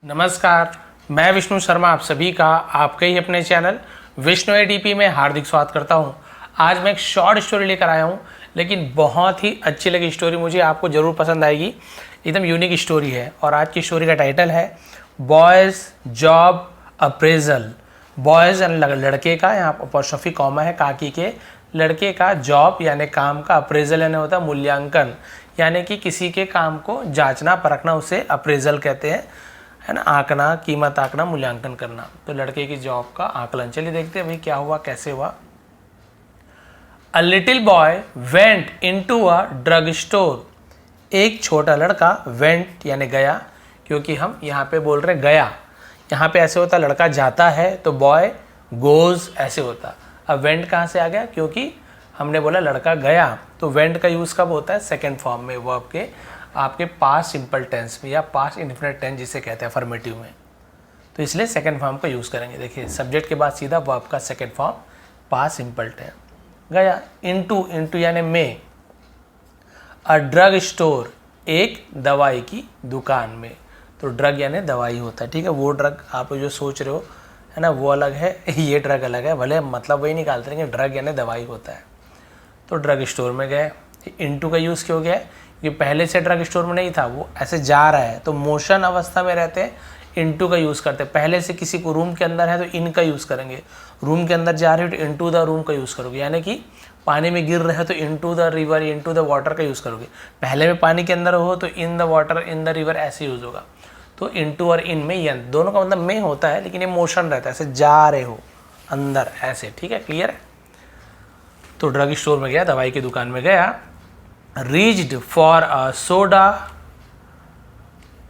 नमस्कार, मैं विष्णु शर्मा आप सभी का आपके ही अपने चैनल विष्णु एडीपी में हार्दिक स्वागत करता हूं। आज मैं एक शॉर्ट स्टोरी लेकर आया हूं, लेकिन बहुत ही अच्छी लगी स्टोरी मुझे, आपको ज़रूर पसंद आएगी। एकदम यूनिक स्टोरी है और आज की स्टोरी का टाइटल है बॉयज़ जॉब अप्रेजल। बॉयज़ लड़के का, यहाँ अपॉस्ट्रोफी कॉमा है काकी के, लड़के का जॉब यानी काम का, अप्रेजल यानी होता है मूल्यांकन, यानी कि किसी के काम को जांचना परखना, उसे अप्रेजल कहते हैं, है ना। आंकना, कीमत आंकना, मूल्यांकन करना। तो लड़के की जॉब का आकलन, चलिए देखते हैं भाई क्या हुआ, कैसे हुआ। A little boy went into a drug store. एक छोटा लड़का, वेंट यानी गया, क्योंकि हम यहाँ पे बोल रहे गया, यहाँ पे ऐसे होता लड़का जाता है तो बॉय गोज ऐसे होता। अब वेंट कहाँ से आ गया, क्योंकि हमने बोला लड़का गया, तो वेंट का यूज़ कब होता है, सेकेंड फॉर्म में, वर्ब के आपके पास्ट सिंपल टेंस में या पास्ट इनफिनिट टेंस जिसे कहते हैं अफर्मेटिव में, तो इसलिए सेकंड फॉर्म का यूज़ करेंगे। देखिए सब्जेक्ट के बाद सीधा वर्ब का second form past simple tense. गया, इनटू, इनटू यानी में, अ ड्रग स्टोर, एक दवाई की दुकान में। तो ड्रग यानी दवाई होता है, ठीक है। वो ड्रग आप जो सोच रहे हो है ना वो अलग है, ये ड्रग अलग है, भले मतलब वही निकालते हैं कि ड्रग यानी दवाई होता है। तो ड्रग स्टोर में गए, इनटू का यूज़ क्यों गया, कि पहले से ड्रग स्टोर में नहीं था, वो ऐसे जा रहा है, तो मोशन अवस्था में रहते हैं इनटू का यूज़ करते हैं। पहले से किसी को रूम के अंदर है तो इन का यूज़ करेंगे, रूम के अंदर जा रहे हो तो इनटू द रूम का यूज़ करोगे, यानी कि पानी में गिर रहे हो तो into the river, into the water का यूज़ करोगे। पहले में पानी के अंदर हो तो in the water, in the river ऐसे यूज़ होगा। तो इनटू और इन में यन दोनों का मतलब में होता है, लेकिन ये मोशन रहता है, ऐसे जा रहे हो अंदर ऐसे, ठीक है, क्लियर है। तो ड्रग स्टोर में गया, दवाई की दुकान में गया। Reached for a soda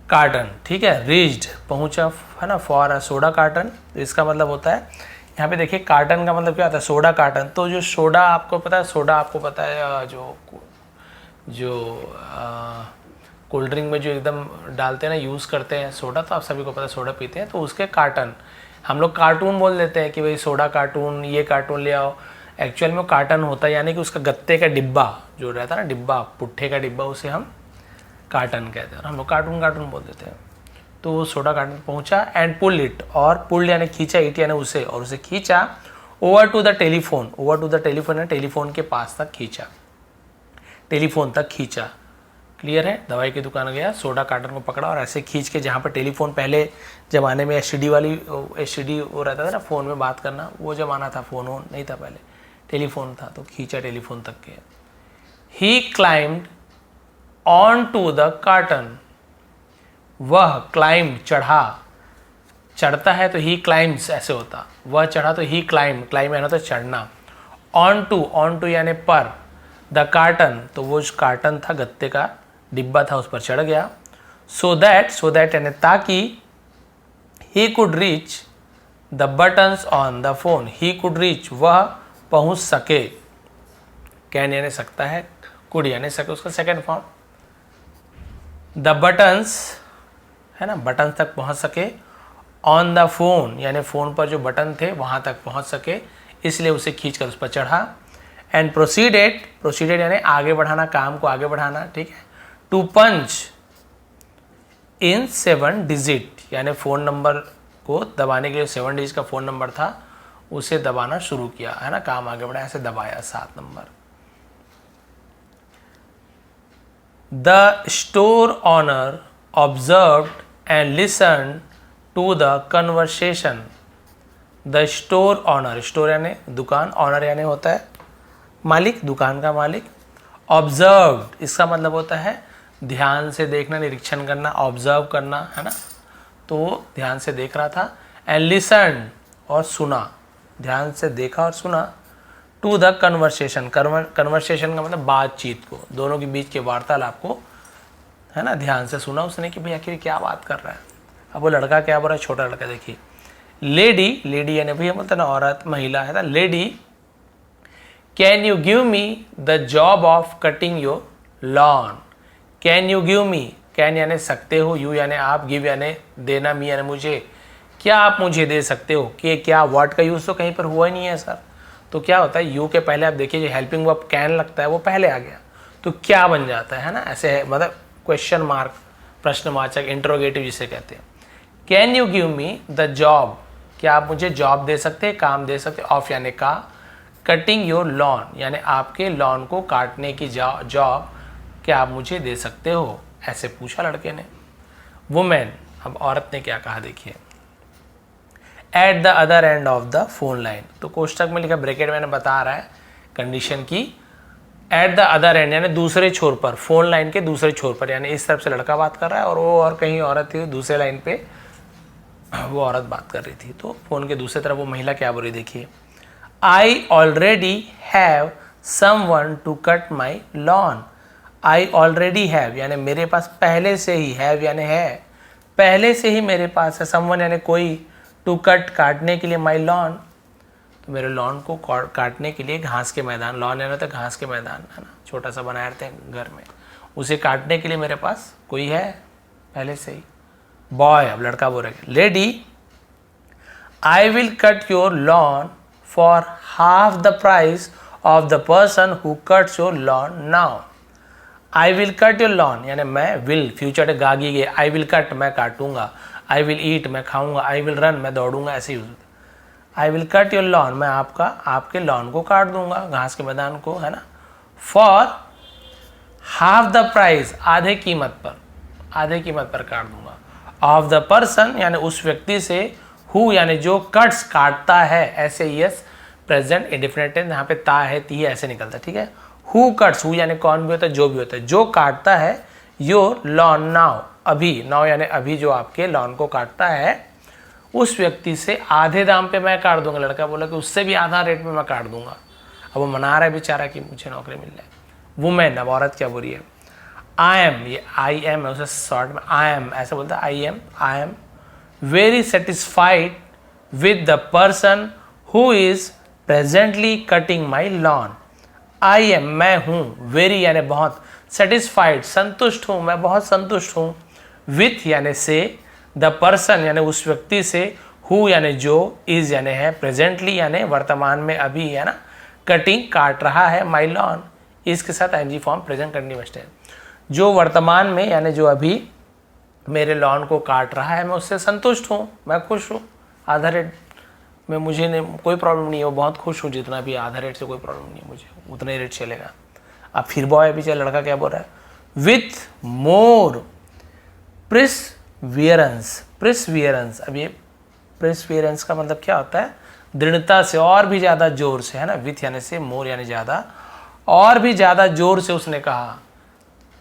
carton, ठीक है, रीच्ड पहुंचा है ना, फॉर अ सोडा कार्टन, तो इसका मतलब होता है यहाँ पे देखिए कार्टन का मतलब क्या होता है, सोडा कार्टन। तो जो सोडा आपको पता है, सोडा आपको पता है जो कोल्ड ड्रिंक में जो एकदम डालते हैं ना, यूज़ करते हैं सोडा, तो आप सभी को पता है सोडा पीते हैं, तो उसके कार्टन हम लोग कार्टून बोल देते हैं कि भाई सोडा कार्टून, ये कार्टून ले आओ। एक्चुअल में कार्टन होता है, यानी कि उसका गत्ते का डिब्बा जो रहता है ना, डिब्बा, पुट्ठे का डिब्बा, उसे हम कार्टन कहते हैं, हम लोग कार्टून कार्टून बोल देते हैं। तो वो सोडा कार्टन पहुंचा एंड पुल इट, और पुल्ड यानी खींचा, इट यानी उसे, और उसे खींचा over to the telephone, over to the telephone यानी टेलीफोन के पास तक खींचा, टेलीफोन तक खींचा, क्लियर है। दवाई की दुकान गया, सोडा कार्टन को पकड़ा और ऐसे खींच के, जहाँ पर टेलीफोन पहले ज़माने में एचडी वाली, एचडी वो रहता था ना फ़ोन में बात करना, वो ज़माना था, फ़ोन वोन नहीं था पहले, टेलीफोन था, तो खींचा टेलीफोन तक के। He climbed on to the carton, वह क्लाइम्ड चढ़ा, चढ़ता है तो ही क्लाइम्स ऐसे होता, वह चढ़ा तो ही क्लाइम, क्लाइम यानी होता है चढ़ना। ऑन टू यानी पर, द कार्टन, तो वो कार्टन था, गत्ते का डिब्बा था, उस पर चढ़ गया। सो दैट यानी ताकि, he could reach the buttons on the phone, he could reach वह पहुंच सके, कैन यानी सकता है, कुड यानी सके, उसका सेकेंड फॉर्म। द बटन्स है ना, बटन तक पहुंच सके, ऑन द फोन यानी फ़ोन पर जो बटन थे वहां तक पहुंच सके, इसलिए उसे खींचकर उस पर चढ़ा। एंड प्रोसीडेड यानी आगे बढ़ाना, काम को आगे बढ़ाना, ठीक है। टू पंच इन 7 डिजिट यानी फ़ोन नंबर को दबाने के लिए 7 डिजिट का फ़ोन नंबर था, उसे दबाना शुरू किया, है ना, काम आगे बढ़ाया, ऐसे दबाया 7 नंबर। The store owner observed and listened to the conversation. The store owner, store यानी दुकान, ऑनर यानी होता है मालिक, दुकान का मालिक। ऑब्जर्व्ड इसका मतलब होता है ध्यान से देखना, निरीक्षण करना, ऑब्जर्व करना, है ना, तो ध्यान से देख रहा था। एंड लिसन्ड और सुना, ध्यान से देखा और सुना। टू द कन्वर्सेशन, कन्वर्सेशन का मतलब बातचीत को, दोनों के बीच के वार्तालाप को, है ना, ध्यान से सुना उसने कि भाई आखिर क्या बात कर रहा है। अब वो लड़का क्या बोल रहा है, छोटा लड़का, देखिए। लेडी यानी भैया बोलते ना औरत, महिला है ना, lady can you give me the job of cutting your lawn. Can you give me, can यानी सकते हो, यू यानी आप, गिव यानी देना, मी यानी मुझे, क्या आप मुझे दे सकते हो, कि क्या वर्ड का यूज़ तो कहीं पर हुआ ही नहीं है सर। तो क्या होता है, यू के पहले आप देखिए जो हेल्पिंग वर्ब कैन लगता है वो पहले आ गया, तो क्या बन जाता है ना, ऐसे है, मतलब क्वेश्चन मार्क, प्रश्नवाचक, इंटरोगेटिव जिसे कहते हैं। Can you give me the job, क्या आप मुझे जॉब दे सकते हैं, काम दे सकते, ऑफ यानी का, कटिंग योर लॉन यानी आपके लॉन को काटने की जॉब क्या आप मुझे दे सकते हो, ऐसे पूछा लड़के ने। वुमेन, अब औरत ने क्या कहा देखिए, at the other end of the phone line, तो कोष्टक में लिखा, ब्रैकेट मैंने बता रहा है कंडीशन की, एट द अदर एंड यानी दूसरे छोर पर, फोन लाइन के दूसरे छोर पर, यानी इस तरफ से लड़का बात कर रहा है और वो और कहीं औरत थी दूसरे लाइन पे वो औरत बात कर रही थी। तो फोन के दूसरी तरफ वो महिला क्या बोल रही देखिए, I already have someone to cut my lawn, I already have यानी मेरे पास पहले से ही, हैव यानी है, पहले से ही मेरे पास है, समवन यानी कोई, टू कट काटने के लिए, माई लॉन तो मेरे लॉन को काटने के लिए, घास के मैदान, लॉन यानी तो घास के मैदान है ना, छोटा सा बनाए रहते हैं घर में, उसे काटने के लिए मेरे पास कोई है पहले से ही। बॉय, अब लड़का बोल रहा है, lady I will cut your lawn for half the price of the person who cuts your lawn now, I will cut your lawn यानी मैं, विल फ्यूचर गागी गे, आई विल कट मैं काटूंगा, आई विल ईट मैं खाऊंगा, I will run मैं दौड़ूंगा, ऐसे यूज होता है। आई विल कट योर लॉन मैं आपके लॉन को काट दूंगा, घास के मैदान को, है ना, फॉर हाफ द प्राइस आधे कीमत पर काट दूंगा, ऑफ द पर्सन यानी उस व्यक्ति से, हु यानी जो, कट्स काटता है, ऐसे यस प्रेजेंट इंडिफिनिट टेंस, यहाँ पे ता है ती है ऐसे निकलता है, ठीक है। हु कट्स, हु यानी कौन भी होता है, जो भी होता है, जो काटता है, योर लॉन नाउ अभी, नाउ यानी अभी जो आपके लॉन को काटता है, उस व्यक्ति से आधे दाम पे मैं काट दूंगा। लड़का बोला कि उससे भी आधा रेट में मैं काट दूंगा। अब वो मना रहा है बेचारा कि मुझे नौकरी मिल जाए। वुमेन, अब औरत क्या बोल रही है, आई एम, ये आई एम है उसे शॉर्ट में आई एम ऐसे बोलता है, I am very satisfied with the person who is presently cutting my lawn, I am मैं हूँ, वेरी यानी बहुत, सेटिस्फाइड संतुष्ट हूँ, मैं बहुत संतुष्ट हूँ, विथ यानी से, द पर्सन यानी उस व्यक्ति से, हु यानी जो, इज यानी है, प्रेजेंटली यानी वर्तमान में अभी है ना, कटिंग काट रहा है, माई लॉन इसके साथ ING form present continuous tense, जो वर्तमान में यानी जो अभी मेरे लॉन को काट रहा है मैं उससे संतुष्ट हूँ, मैं खुश हूँ, आधा रेट में मुझे कोई प्रॉब्लम नहीं है, वो बहुत खुश हूँ, जितना भी आधा रेट से कोई प्रॉब्लम नहीं है, मुझे उतना ही रेट चलेगा। अब फिर बॉय पीछे लड़का क्या बोल रहा है, विथ मोर प्रिसवियरेंस, अब ये प्रिसवियरेंस का मतलब क्या होता है, दृढ़ता से, और भी ज़्यादा जोर से, है ना, विथ यानी से, मोर यानी ज़्यादा, और भी ज़्यादा जोर से उसने कहा,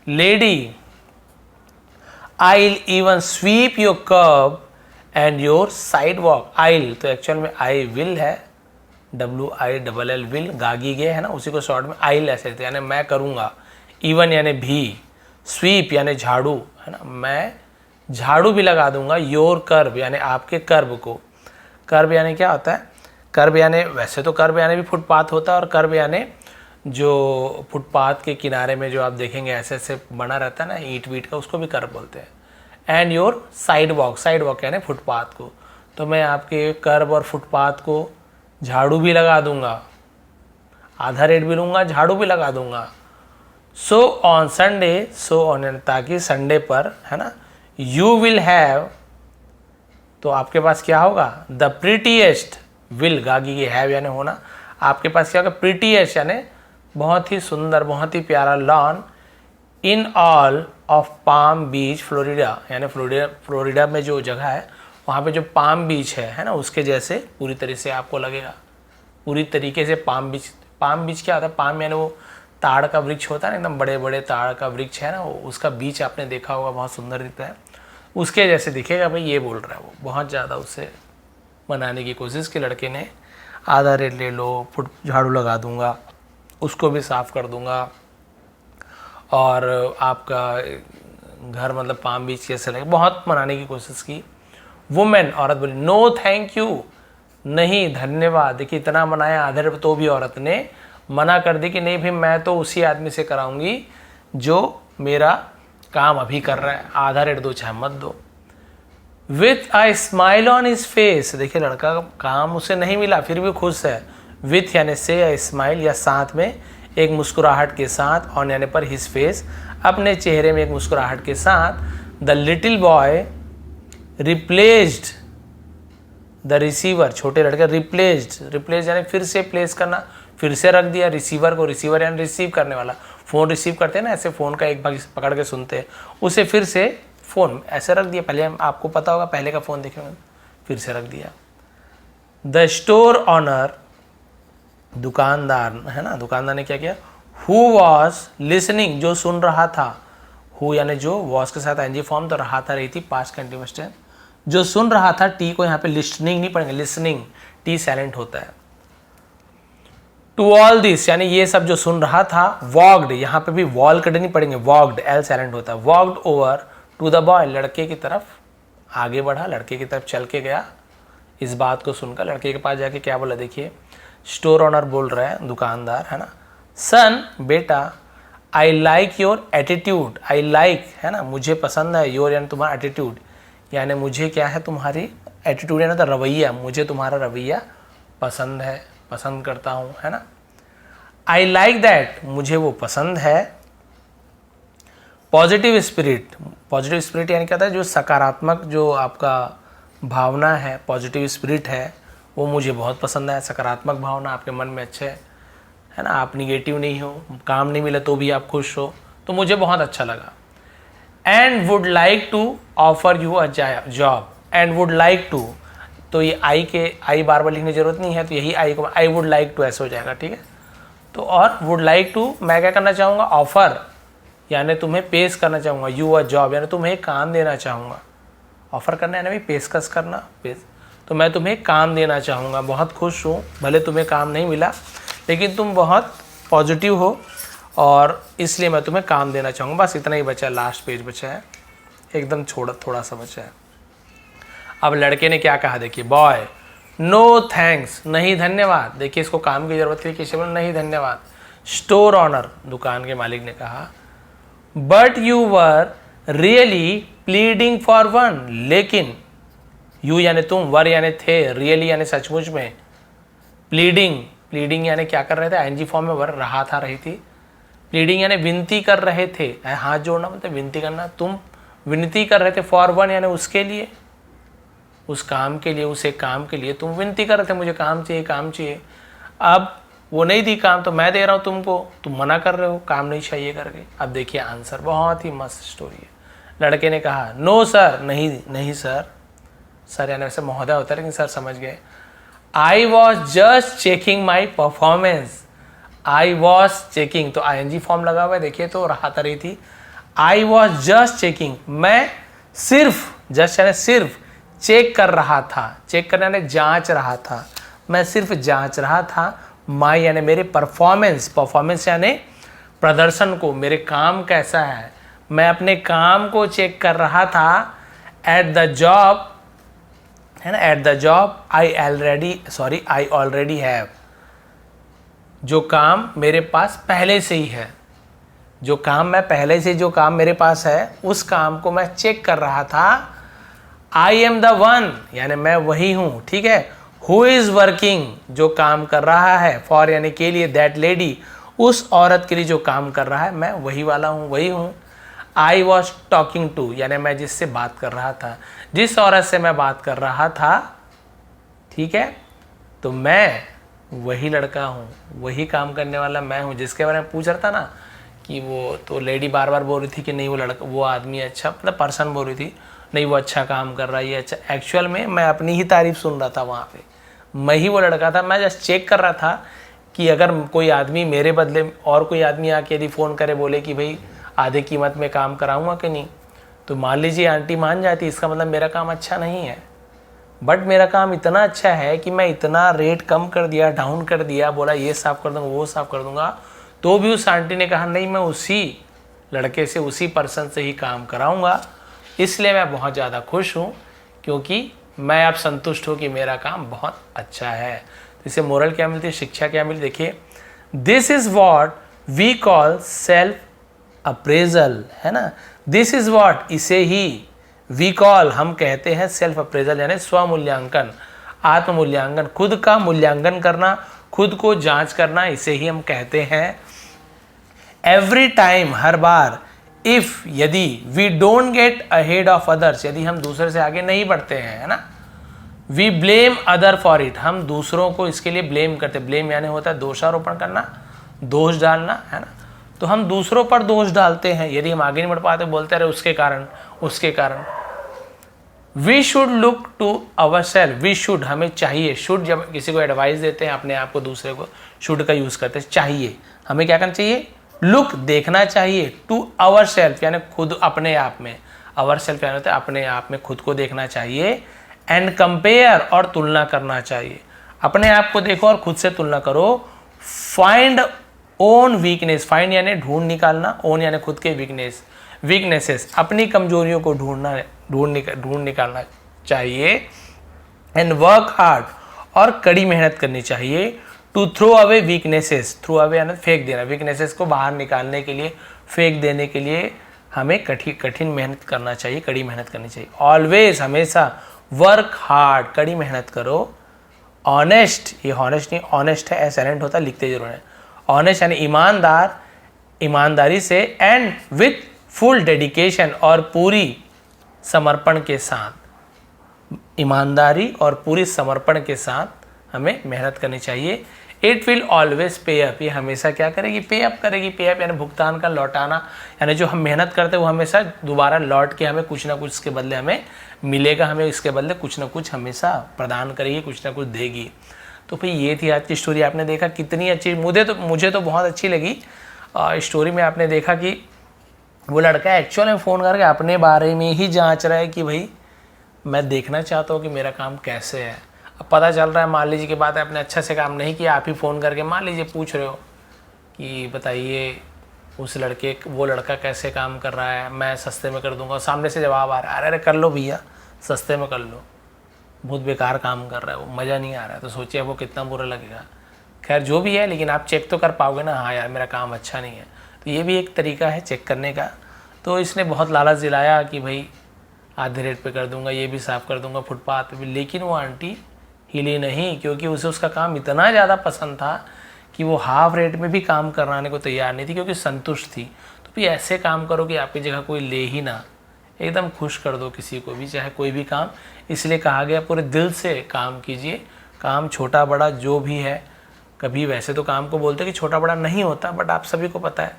lady I'll even sweep your curb and your sidewalk, I'll तो एक्चुअल में I will है, WILL will, गागी गे है ना, उसी को शॉर्ट में I'll ऐसे लेते यानी मैं करूँगा, even यानी भी, sweep यानी झाड़ू है ना, मैं झाड़ू भी लगा दूंगा, your curb यानी आपके कर्ब को, कर्ब यानी क्या होता है, कर्ब यानी वैसे तो कर्ब यानी भी फुटपाथ होता है, और कर्ब यानी जो फुटपाथ के किनारे में जो आप देखेंगे ऐसे ऐसे बना रहता है ना ईंट वीट का, उसको भी कर्ब बोलते हैं। एंड योर साइड वॉक यानी फुटपाथ को, तो मैं आपके कर्ब और फुटपाथ को झाड़ू भी लगा दूंगा, आधा रेट भी लूँगा, झाड़ू भी लगा दूंगा। So on Sunday, so on ताकि संडे पर है ना, यू विल हैव तो आपके पास क्या होगा, द प्रिटीएस्ट, विल गागी के हैव यानी होना, आपके पास क्या होगा, प्रिटीएस्ट यानी बहुत ही सुंदर, बहुत ही प्यारा lawn, in all of palm beach Florida यानी फ्लोरिडा में जो जगह है वहाँ पे जो पाम बीच है ना, उसके जैसे पूरी तरह से आपको लगेगा, पूरी तरीके से पाम बीच क्या होता है, पाम यानी वो ताड़ का वृक्ष होता है ना, एकदम बड़े बड़े ताड़ का वृक्ष है ना, वो उसका बीच आपने देखा होगा, बहुत सुंदर दिखता है, उसके जैसे दिखेगा भाई, ये बोल रहा है वो, बहुत ज़्यादा उससे बनाने की कोशिश की लड़के ने, आधा रेट ले लो, फुट झाड़ू लगा दूंगा, उसको भी साफ़ कर दूंगा, और आपका घर मतलब पाम बीच कैसे लगे, बहुत मनाने की कोशिश की। वुमेन, औरत बोली, नो थैंक यू, नहीं धन्यवाद। देखिए इतना मनाया आधे रेट, तो भी औरत ने मना कर दी कि नहीं भाई मैं तो उसी आदमी से कराऊंगी जो मेरा काम अभी कर रहा है, आधा रेट दो चाहे मत दो। With I smile on his face, देखिए लड़का का काम उसे नहीं मिला फिर भी खुश है, विथ यानी से, आई स्माइल या साथ में एक मुस्कुराहट के साथ, ऑन यानी पर, हिज फेस अपने चेहरे में एक मुस्कुराहट के साथ, the little boy replaced the receiver, छोटे लड़के रिप्लेस्ड यानी फिर से प्लेस करना, फिर से रख दिया रिसीवर को, रिसीवर यानी रिसीव करने वाला, फ़ोन रिसीव करते हैं ना ऐसे, फ़ोन का एक भाग पकड़ के सुनते हैं, उसे फिर से फ़ोन ऐसे रख दिया। पहले आपको पता होगा, पहले का फ़ोन देखे होंगे, फिर से रख दिया। द स्टोर ऑनर, दुकानदार है ना, दुकानदार ने क्या किया, हु वॉज लिसनिंग, जो सुन रहा था, हु यानी जो, वॉज के साथ एनजी फॉर्म, तो रहा था रही थी पास्ट कंटिन्यूअस टेंस, जो सुन रहा था, टी को यहाँ पे लिस्टनिंग नहीं पढ़ेंगे, लिसनिंग, टी साइलेंट होता है। टू ऑल दिस यानी ये सब जो सुन रहा था, वॉक्ड, यहाँ पे भी वॉल कट नहीं पढ़ेंगे, वॉक्ड, एल साइलेंट होता है, walked over to the boy, लड़के की तरफ आगे बढ़ा, लड़के की तरफ चल के गया। इस बात को सुनकर लड़के के पास जाके क्या बोला, देखिए स्टोर ऑनर बोल रहा है, दुकानदार है ना, सन बेटा, I like your attitude, I like है ना, मुझे पसंद है, योर यानी तुम्हारा एटीट्यूड, यानी मुझे क्या है तुम्हारी एटीट्यूड यानी तो रवैया, मुझे तुम्हारा रवैया पसंद है, पसंद करता हूँ है ना। आई लाइक दैट, मुझे वो पसंद है। पॉजिटिव स्पिरिट, पॉजिटिव स्पिरिट यानी क्या होता है, जो सकारात्मक जो आपका भावना है, पॉजिटिव स्पिरिट है, वो मुझे बहुत पसंद है। सकारात्मक भावना आपके मन में अच्छे है ना, आप निगेटिव नहीं हो, काम नहीं मिला तो भी आप खुश हो, तो मुझे बहुत अच्छा लगा। And would like to offer you a job, and would like to, तो ये आई के, आई बार बार लिखने की जरूरत नहीं है, तो यही आई को आई वुड लाइक टू ऐसे हो जाएगा, ठीक है। तो और वुड लाइक टू मैं क्या करना चाहूँगा, ऑफर यानी तुम्हें पेश करना चाहूँगा, यू अ जॉब यानी तुम्हें काम देना चाहूँगा, ऑफर करना यानी भाई पेशकश करना, तो मैं तुम्हें काम देना चाहूँगा, बहुत खुश हूँ, भले तुम्हें काम नहीं मिला लेकिन तुम बहुत पॉजिटिव हो और इसलिए मैं तुम्हें काम देना चाहूँगा। बस इतना ही बचा है, लास्ट पेज बचा है, एकदम थोड़ा सा बचा है। अब लड़के ने क्या कहा, देखिए बॉय, नो थैंक्स, नहीं धन्यवाद, देखिए इसको काम की जरूरत थी, किसी बोला नहीं धन्यवाद। स्टोर ऑनर, दुकान के मालिक ने कहा, but you were really pleading for one, लेकिन यू यानी तुम, वर यानी थे, रियली यानी सचमुच में, प्लीडिंग, प्लीडिंग यानी क्या कर रहे थे, आईएनजी फॉर्म में वर रहा था रही थी, प्लीडिंग यानी विनती कर रहे थे, हाथ जोड़ना बोलते विनती करना, तुम विनती कर रहे थे, फॉर वन यानी उसके लिए, उस काम के लिए, उस एक काम के लिए तुम विनती कर रहे थे, मुझे काम चाहिए, काम चाहिए। अब वो नहीं दी काम तो मैं दे रहा हूँ तुमको, तुम मना कर रहे हो काम नहीं चाहिए करके। अब देखिए आंसर, बहुत ही मस्त स्टोरी है। लड़के ने कहा, नो सर, नहीं सर, सर यानी वैसे महोदय होता है लेकिन सर समझ गए। I was just checking my performance, I was checking, तो आईएनजी फॉर्म लगा हुआ है देखिए, तो राहत रही थी। आई वॉज जस्ट चेकिंग, मैं सिर्फ, जस्ट यानी सिर्फ, चेक कर रहा था, चेक करना यानी जांच रहा था, मैं सिर्फ जांच रहा था, माई यानी मेरे परफॉर्मेंस, परफॉर्मेंस यानी प्रदर्शन को, मेरे काम कैसा है, मैं अपने काम को चेक कर रहा था। एट द जॉब है ना, at the job I already have, जो काम मेरे पास पहले से ही है, जो काम मैं पहले से, जो काम मेरे पास है उस काम को मैं चेक कर रहा था। आई एम द वन यानी मैं वही हूँ, ठीक है। हु इज़ वर्किंग, जो काम कर रहा है, फॉर यानी के लिए, दैट लेडी, उस औरत के लिए जो काम कर रहा है, मैं वही वाला हूँ, वही हूँ। आई वॉज टॉकिंग टू यानी मैं जिससे बात कर रहा था, जिस औरत से मैं बात कर रहा था, ठीक है, तो मैं वही लड़का हूँ, वही काम करने वाला मैं हूँ, जिसके बारे में पूछ रहा था ना कि वो तो लेडी बार बार बोल रही थी कि नहीं वो लड़का, वो आदमी अच्छा, मतलब पर्सन बोल रही थी नहीं वो अच्छा काम कर रहा है, ये अच्छा, एक्चुअल में मैं अपनी ही तारीफ सुन रहा था वहाँ पे, मैं ही वो लड़का था। मैं जस्ट चेक कर रहा था कि अगर कोई आदमी मेरे बदले और कोई आदमी आके यदि फ़ोन करे बोले कि भाई आधे कीमत में काम कराऊंगा कि नहीं, तो मान लीजिए आंटी मान जाती, इसका मतलब मेरा काम अच्छा नहीं है। बट मेरा काम इतना अच्छा है कि मैं इतना रेट कम कर दिया, डाउन कर दिया, बोला ये साफ़ कर दूँगा, वो साफ़ कर दूँगा, तो भी उस आंटी ने कहा नहीं मैं उसी लड़के से, उसी पर्सन से ही काम कराऊँगा। इसलिए मैं बहुत ज़्यादा खुश हूँ क्योंकि मैं अब संतुष्ट हूँ कि मेरा काम बहुत अच्छा है। तो इसे मोरल क्या मिलती है, शिक्षा क्या मिलती, देखिए, this is what we call self appraisal, है ना। दिस इज़ वॉट, इसे ही वी कॉल, हम कहते हैं सेल्फ अप्रेजल यानी स्वमूल्यांकन, आत्ममूल्यांकन, खुद का मूल्यांकन करना, खुद को जांच करना, इसे ही हम कहते हैं। एवरी टाइम, हर बार, इफ यदि we don't get ahead of others, यदि हम दूसरे से आगे नहीं बढ़ते हैं, है ना, we blame other for it, हम दूसरों को इसके लिए ब्लेम करते, ब्लेम यानी होता है दोषारोपण करना, दोष डालना, है ना, तो हम दूसरों पर दोष डालते हैं। यदि हम आगे नहीं बढ़ पाते बोलते रहे उसके कारण उसके कारण। We should look to our self, we should हमें चाहिए, शुड जब किसी को एडवाइस देते हैं अपने आप को दूसरे को, शुड का यूज करते हैं, चाहिए, हमें क्या करना चाहिए, लुक देखना चाहिए, टू अवर सेल्फ यानी खुद अपने आप में, अवर सेल्फ यानी होता है अपने आप में खुद को देखना चाहिए, एंड कंपेयर और तुलना करना चाहिए, अपने आप को देखो और खुद से तुलना करो। फाइंड ओन वीकनेस, फाइंड यानी ढूंढ निकालना, ओन यानी खुद के वीकनेसेस, अपनी कमजोरियों को ढूंढ निकालना चाहिए, एंड वर्क हार्ड और कड़ी मेहनत करनी चाहिए, to throw away weaknesses, throw away यानी फेंक देना, वीकनेसेस को बाहर निकालने के लिए, फेंक देने के लिए हमें कठिन मेहनत करना चाहिए, कड़ी मेहनत करनी चाहिए। ऑलवेज हमेशा वर्क हार्ड, कड़ी मेहनत करो। ऑनेस्ट, ये ऑनेस्ट नहीं, ऑनेस्ट है, एसेलेंट होता है, लिखते जरूर है। ऑनेस्ट यानी ईमानदार, ईमानदारी से, एंड विथ फुल डेडिकेशन और पूरी समर्पण के साथ, ईमानदारी और पूरी समर्पण के साथ हमें मेहनत करनी चाहिए। इट विल ऑलवेज पे अप, ये हमेशा क्या करेगी, पे अप करेगी। पे अप यानी भुगतान का लौटाना, यानी जो हम मेहनत करते हैं वो हमेशा दोबारा लौट के हमें कुछ ना कुछ इसके बदले हमें मिलेगा, हमें इसके बदले कुछ ना कुछ हमेशा प्रदान करेगी, कुछ ना कुछ देगी। तो भाई ये थी आज की स्टोरी। आपने देखा कितनी अच्छी, मुझे तो बहुत अच्छी लगी स्टोरी में। आपने देखा कि वो लड़का एक्चुअल में फ़ोन करके अपने बारे में ही जांच रहा है कि भाई मैं देखना चाहता हूँ कि मेरा काम कैसे है। अब पता चल रहा है, मान लीजिए कि बात है, आपने अच्छा से काम नहीं किया, आप ही फ़ोन करके मान लीजिए पूछ रहे हो कि बताइए वो लड़का कैसे काम कर रहा है, मैं सस्ते में कर दूंगा। सामने से जवाब आ रहा है, अरे कर लो भैया, सस्ते में कर लो, बहुत बेकार काम कर रहा है वो, मज़ा नहीं आ रहा है। तो सोचिए वो कितना बुरा लगेगा। खैर जो भी है, लेकिन आप चेक तो कर पाओगे ना, हाँ यार मेरा काम अच्छा नहीं है। तो ये भी एक तरीका है चेक करने का। तो इसने बहुत लालच दिलाया कि भाई आधे रेट पे कर दूंगा, ये भी साफ़ कर दूंगा फुटपाथ पे भी, लेकिन वो आंटी हिली नहीं, क्योंकि उसे उसका काम इतना ज़्यादा पसंद था कि वो हाफ रेट में भी काम कराने को तैयार नहीं थी, क्योंकि संतुष्ट थी। तो भी ऐसे काम करो कि आपकी जगह कोई ले ही ना, एकदम खुश कर दो किसी को भी, चाहे कोई भी काम। इसलिए कहा गया पूरे दिल से काम कीजिए, काम छोटा बड़ा जो भी है। कभी वैसे तो काम को बोलते कि छोटा बड़ा नहीं होता, बट आप सभी को पता है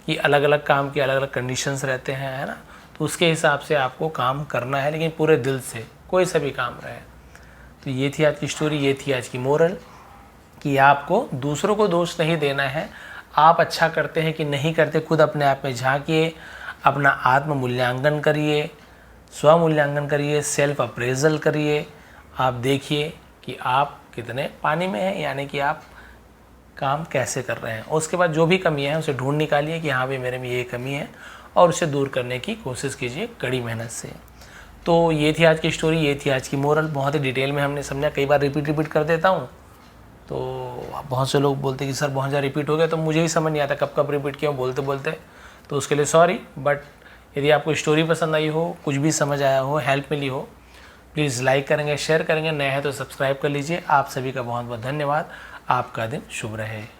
कि अलग अलग काम के अलग अलग कंडीशंस रहते हैं, है ना। तो उसके हिसाब से आपको काम करना है, लेकिन पूरे दिल से, कोई सा भी काम रहे। तो ये थी आज की स्टोरी, ये थी आज की मोरल कि आपको दूसरों को दोष नहीं देना है। आप अच्छा करते हैं कि नहीं करते, खुद अपने आप में झांकिए, अपना आत्म मूल्यांकन करिए, स्व मूल्यांकन करिए, सेल्फ अप्रेजल करिए। आप देखिए कि आप कितने पानी में हैं, यानी कि आप काम कैसे कर रहे हैं। उसके बाद जो भी कमी है उसे ढूंढ निकालिए कि हाँ भाई मेरे में ये कमी है, और उसे दूर करने की कोशिश कीजिए कड़ी मेहनत से। तो ये थी आज की स्टोरी, ये थी आज की मोरल। बहुत ही डिटेल में हमने समझा, कई बार रिपीट कर देता हूँ तो बहुत से लोग बोलते हैं कि सर बहुत ज़्यादा रिपीट हो गया, तो मुझे ही समझ नहीं आता कब रिपीट किया बोलते, तो उसके लिए सॉरी। बट यदि आपको स्टोरी पसंद आई हो, कुछ भी समझ आया हो, हेल्प मिली हो, प्लीज़ लाइक करेंगे, शेयर करेंगे, नए हैं तो सब्सक्राइब कर लीजिए। आप सभी का बहुत बहुत धन्यवाद। आपका दिन शुभ रहे।